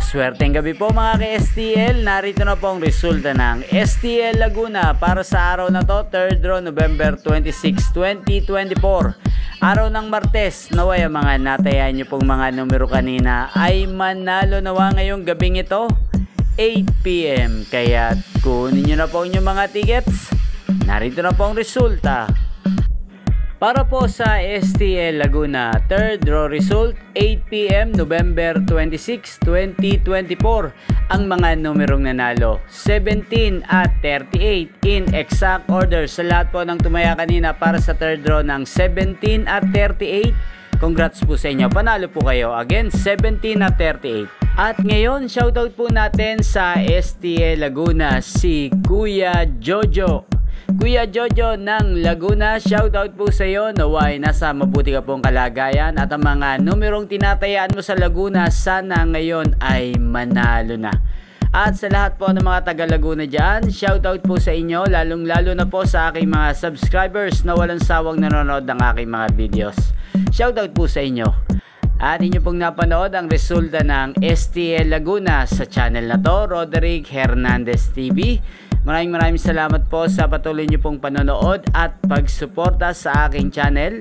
Maswerteng gabi po mga ka-STL. Narito na po ang resulta ng STL Laguna para sa araw na to, 3rd draw, November 26, 2024. Araw ng Martes. Naway ang mga natayan nyo pong mga numero kanina ay manalo nawa ngayong gabing ito, 8 PM. Kaya kunin nyo na po inyong mga tickets. Narito na po ang resulta. Para po sa STL Laguna, 3rd draw result, 8 PM, November 26, 2024. Ang mga numerong nanalo, 17 at 38 in exact order. Sa lahat po ng tumaya kanina para sa 3rd draw ng 17 at 38, congrats po sa inyo. Panalo po kayo. Again, 17 at 38. At ngayon, shoutout po natin sa STL Laguna si Kuya Jojo. Kuya Jojo ng Laguna, shoutout po sa iyo. Naway nasa mabuti ka pong kalagayan at ang mga numerong tinatayaan mo sa Laguna sana ngayon ay manalo na. At sa lahat po ng mga taga Laguna dyan, shoutout po sa inyo, lalong lalo na po sa aking mga subscribers na walang sawang nanonood ng aking mga videos. Shoutout po sa inyo. At inyo pong napanood ang resulta ng STL Laguna sa channel na to, Roderick Hernandez TV. Maraming salamat po sa patuloy nyo pong panonood at pagsuporta sa aking channel.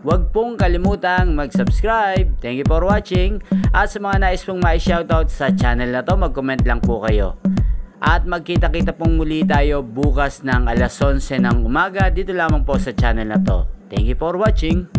Huwag pong kalimutang mag-subscribe. Thank you for watching. At sa mga nais pong ma-shoutout sa channel na to, mag-comment lang po kayo. At magkita-kita pong muli tayo bukas ng alas 11 ng umaga dito lamang po sa channel na to. Thank you for watching.